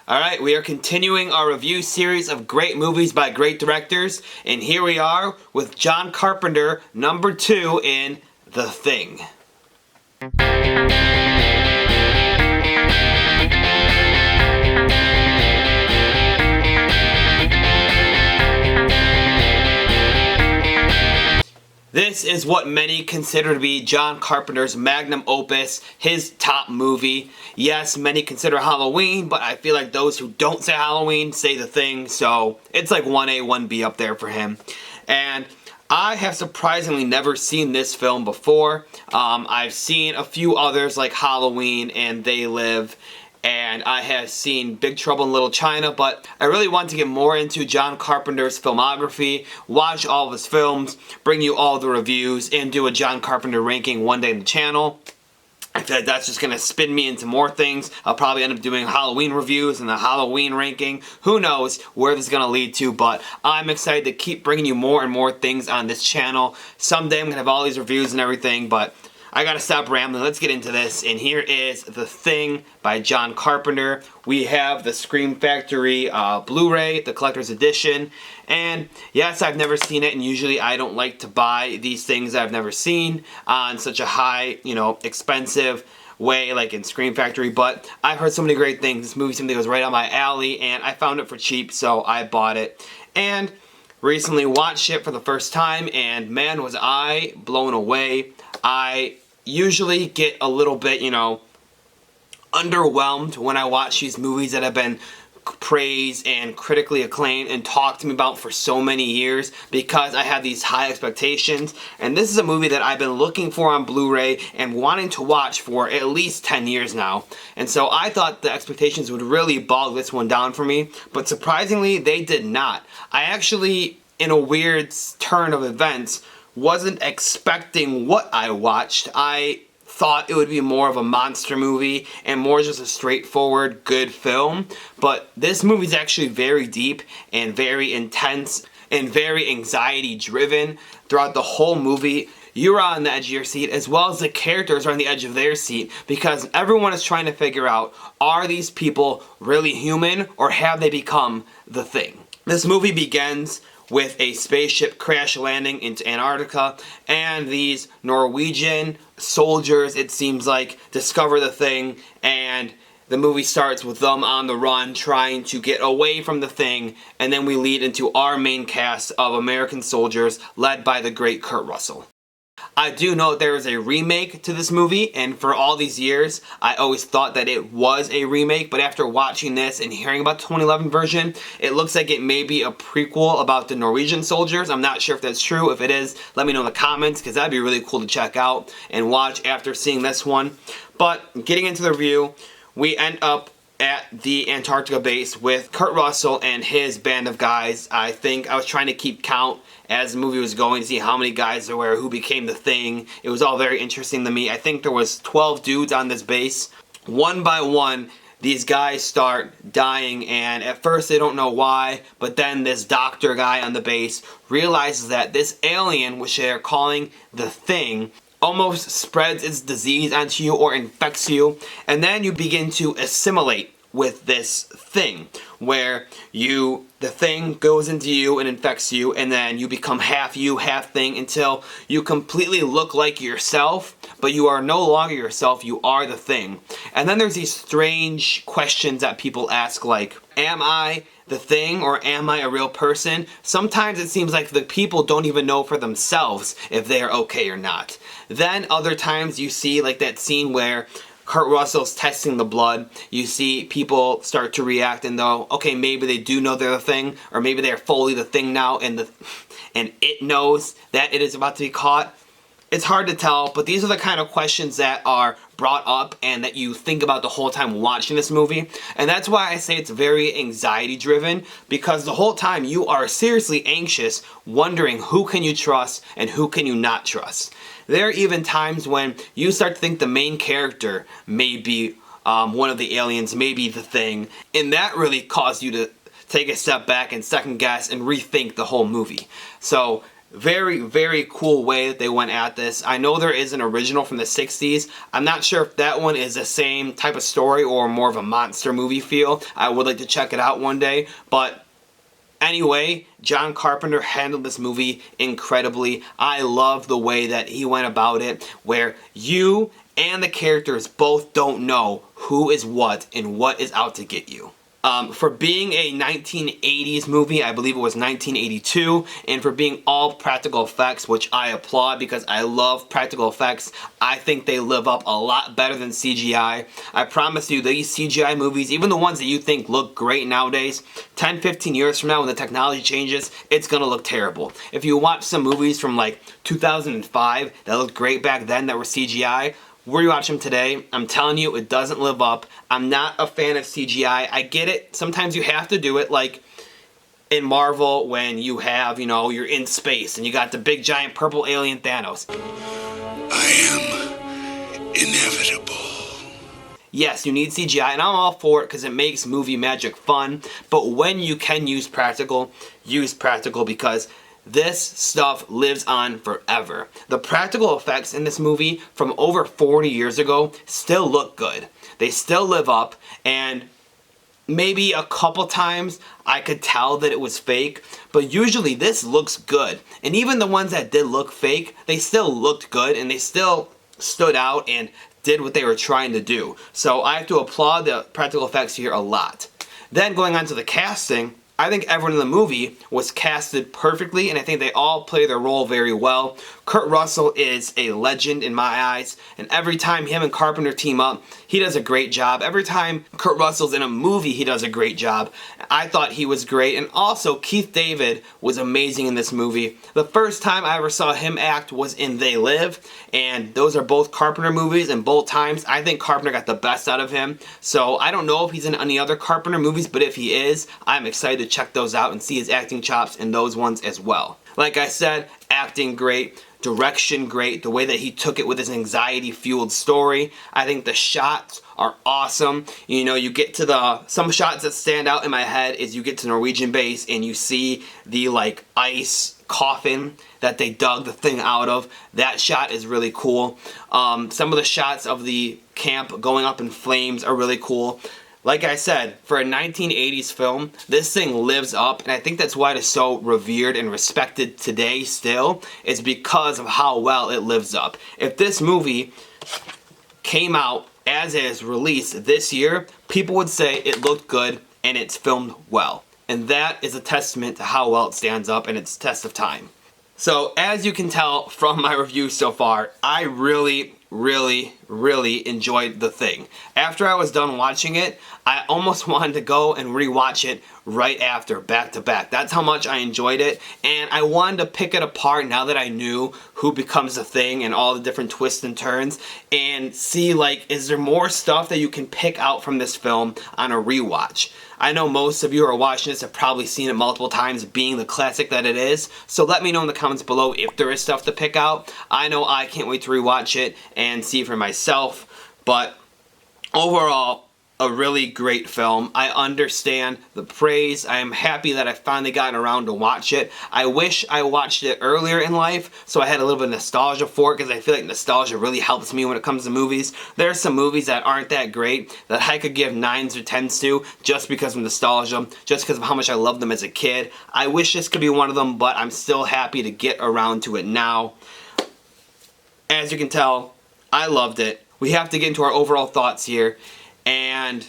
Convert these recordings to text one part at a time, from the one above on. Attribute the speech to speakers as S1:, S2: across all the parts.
S1: Alright, we are continuing our review series of great movies by great directors, and here we are with John Carpenter, number 2 in The Thing. This is what many consider to be John Carpenter's magnum opus, his top movie. Yes, many consider Halloween, but I feel like those who don't say Halloween say The Thing, so it's like 1A, 1B up there for him. And I have surprisingly never seen this film before. I've seen a few others like Halloween and They Live, and I have seen Big Trouble in Little China, but I really want to get more into John Carpenter's filmography, watch all of his films, bring you all the reviews, and do a John Carpenter ranking one day on the channel. I feel like that's just going to spin me into more things. I'll probably end up doing Halloween reviews and the Halloween ranking. Who knows where this is going to lead to, but I'm excited to keep bringing you more and more things on this channel. Someday I'm going to have all these reviews and everything, but I gotta stop rambling. Let's get into this. And here is The Thing by John Carpenter. We have the Scream Factory Blu-ray, the collector's edition. And yes, I've never seen it, and usually I don't like to buy these things I've never seen on such a high, expensive way like in Scream Factory, but I've heard so many great things. This movie seemed like it was right on my alley, and I found it for cheap, so I bought it. And recently watched it for the first time, and man, was I blown away. I usually get a little bit, underwhelmed when I watch these movies that have been praised and critically acclaimed and talked to me about for so many years because I have these high expectations. And this is a movie that I've been looking for on Blu-ray and wanting to watch for at least 10 years now. And so I thought the expectations would really bog this one down for me, but surprisingly they did not. I actually, in a weird turn of events, wasn't expecting what I watched. I thought it would be more of a monster movie and more just a straightforward good film, but this movie is actually very deep and very intense and very anxiety driven throughout the whole movie. You're on the edge of your seat, as well as the characters are on the edge of their seat, because everyone is trying to figure out, are these people really human or have they become the Thing? This movie begins with a spaceship crash landing into Antarctica, and these Norwegian soldiers, it seems like, discover the Thing, and the movie starts with them on the run trying to get away from the Thing, and then we lead into our main cast of American soldiers led by the great Kurt Russell. I do know there is a remake to this movie, and for all these years, I always thought that it was a remake, but after watching this and hearing about the 2011 version, it looks like it may be a prequel about the Norwegian soldiers. I'm not sure if that's true. If it is, let me know in the comments, because that'd be really cool to check out and watch after seeing this one. But getting into the review, we end up at the Antarctica base with Kurt Russell and his band of guys. I think I was trying to keep count as the movie was going to see how many guys there were, who became the Thing. It was all very interesting to me. I think there was 12 dudes on this base. One by one, these guys start dying, and at first they don't know why, but then this doctor guy on the base realizes that this alien, which they're calling the Thing, almost spreads its disease onto you or infects you, and then you begin to assimilate with this Thing, where the Thing goes into you and infects you, and then you become half you, half Thing, until you completely look like yourself, but you are no longer yourself, you are the Thing. And then there's these strange questions that people ask, like, am I the Thing or am I a real person? Sometimes it seems like the people don't even know for themselves if they are okay or not. Then other times you see like that scene where Kurt Russell's testing the blood. You see people start to react and though, okay, maybe they do know they're the Thing, or maybe they're fully the Thing now and it knows that it is about to be caught. It's hard to tell, but these are the kind of questions that are brought up and that you think about the whole time watching this movie. And that's why I say it's very anxiety driven, because the whole time you are seriously anxious, wondering who can you trust and who can you not trust. There are even times when you start to think the main character may be one of the aliens, may be the Thing, and that really caused you to take a step back and second guess and rethink the whole movie. So very, very cool way that they went at this. I know there is an original from the 60s. I'm not sure if that one is the same type of story or more of a monster movie feel. I would like to check it out one day. But anyway, John Carpenter handled this movie incredibly. I love the way that he went about it, where you and the characters both don't know who is what and what is out to get you. For being a 1980s movie, I believe it was 1982, and for being all practical effects, which I applaud because I love practical effects, I think they live up a lot better than CGI. I promise you, these CGI movies, even the ones that you think look great nowadays, 10, 15 years from now when the technology changes, it's gonna look terrible. If you watch some movies from like 2005 that looked great back then that were CGI, rewatch them today, I'm telling you, it doesn't live up. I'm not a fan of CGI. I get it. Sometimes you have to do it, like in Marvel when you have, you know, you're in space and you got the big giant purple alien Thanos.
S2: I am inevitable.
S1: Yes, you need CGI, and I'm all for it because it makes movie magic fun. But when you can use practical because this stuff lives on forever. The practical effects in this movie from over 40 years ago still look good. They still live up, and maybe a couple times I could tell that it was fake, but usually this looks good. And even the ones that did look fake, they still looked good, and they still stood out and did what they were trying to do. So I have to applaud the practical effects here a lot. Then going on to the casting, I think everyone in the movie was casted perfectly, and I think they all play their role very well. Kurt Russell is a legend in my eyes, and every time him and Carpenter team up, he does a great job. Every time Kurt Russell's in a movie, he does a great job. I thought he was great, and also Keith David was amazing in this movie. The first time I ever saw him act was in They Live, and those are both Carpenter movies, and both times I think Carpenter got the best out of him. So I don't know if he's in any other Carpenter movies, but if he is, I'm excited to check those out and see his acting chops in those ones as well. Like I said, acting great, direction great, the way that he took it with his anxiety-fueled story. I think the shots are awesome. You know, you get to some shots that stand out in my head is you get to Norwegian base and you see the like ice coffin that they dug the thing out of. That shot is really cool. Some of the shots of the camp going up in flames are really cool. Like I said, for a 1980s film, this thing lives up, and I think that's why it is so revered and respected today still, is because of how well it lives up. If this movie came out as is released this year, people would say it looked good and it's filmed well. And that is a testament to how well it stands up in its test of time. So as you can tell from my review so far, I really enjoyed The Thing. After I was done watching it, I almost wanted to go and rewatch it right after, back to back. That's how much I enjoyed it, and I wanted to pick it apart now that I knew who becomes The Thing and all the different twists and turns, and see, like, is there more stuff that you can pick out from this film on a rewatch? I know most of you who are watching this have probably seen it multiple times, being the classic that it is, so let me know in the comments below if there is stuff to pick out. I know I can't wait to rewatch it and see for myself, but overall, a really great film. I understand the praise. I am happy that I finally gotten around to watch it. I wish I watched it earlier in life so I had a little bit of nostalgia for it, because I feel like nostalgia really helps me when it comes to movies. There are some movies that aren't that great that I could give 9s or 10s to just because of nostalgia, just because of how much I loved them as a kid. I wish this could be one of them, but I'm still happy to get around to it now. As you can tell, I loved it. We have to get into our overall thoughts here. And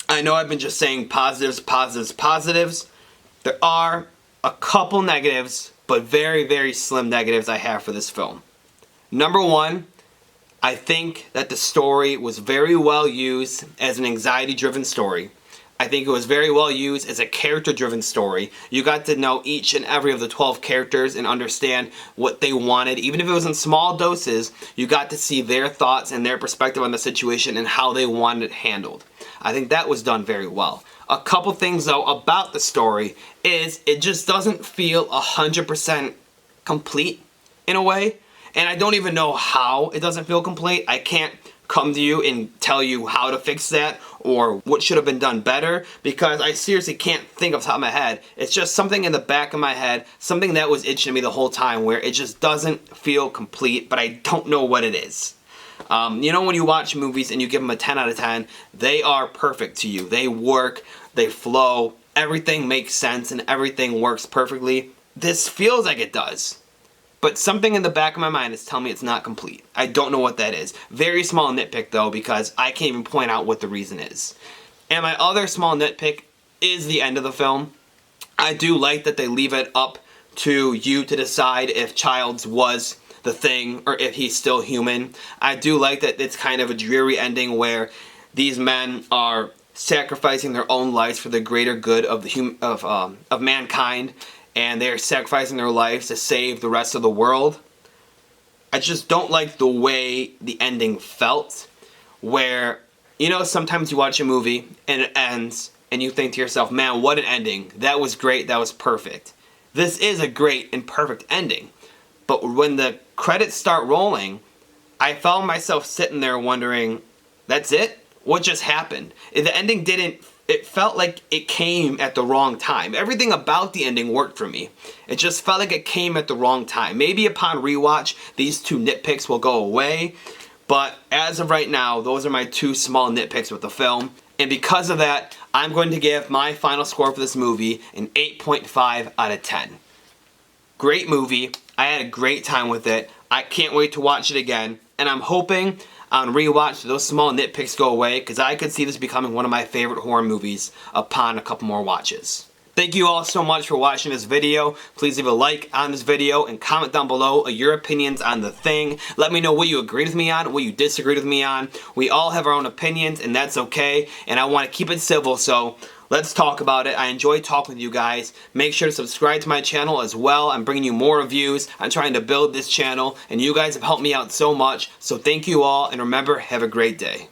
S1: I know I've been just saying positives. There are a couple negatives, but very slim negatives I have for this film. Number one, I think that the story was very well used as an anxiety-driven story. I think it was very well used as a character-driven story. You got to know each and every of the 12 characters and understand what they wanted. Even if it was in small doses, you got to see their thoughts and their perspective on the situation and how they wanted it handled. I think that was done very well. A couple things, though, about the story is it just doesn't feel 100% complete in a way. And I don't even know how it doesn't feel complete. I can't come to you and tell you how to fix that or what should have been done better, because I seriously can't think off the top of my head. It's just something in the back of my head, something that was itching me the whole time where it just doesn't feel complete, but I don't know what it is. You know, when you watch movies and you give them a 10 out of 10, they are perfect to you. They work, they flow, everything makes sense and everything works perfectly. This feels like it does. But something in the back of my mind is telling me it's not complete. I don't know what that is. Very small nitpick though, because I can't even point out what the reason is. And my other small nitpick is the end of the film. I do like that they leave it up to you to decide if Childs was the thing or if he's still human. I do like that it's kind of a dreary ending where these men are sacrificing their own lives for the greater good of the mankind, and they're sacrificing their lives to save the rest of the world. I just don't like the way the ending felt, where, you know, sometimes you watch a movie and it ends and you think to yourself, man, what an ending. That was great, that was perfect. This is a great and perfect ending. But when the credits start rolling, I found myself sitting there wondering, that's it? What just happened? The ending didn't, it felt like it came at the wrong time. Everything about the ending worked for me. It just felt like it came at the wrong time. Maybe upon rewatch, these two nitpicks will go away. But as of right now, those are my two small nitpicks with the film. And because of that, I'm going to give my final score for this movie an 8.5 out of 10. Great movie. I had a great time with it. I can't wait to watch it again. And I'm hoping on rewatch those small nitpicks go away, because I could see this becoming one of my favorite horror movies upon a couple more watches. Thank you all so much for watching this video. Please leave a like on this video and comment down below your opinions on The Thing. Let me know what you agreed with me on, what you disagreed with me on. We all have our own opinions, and that's okay. And I want to keep it civil, so let's talk about it. I enjoy talking with you guys. Make sure to subscribe to my channel as well. I'm bringing you more reviews. I'm trying to build this channel, and you guys have helped me out so much. So thank you all, and remember, have a great day.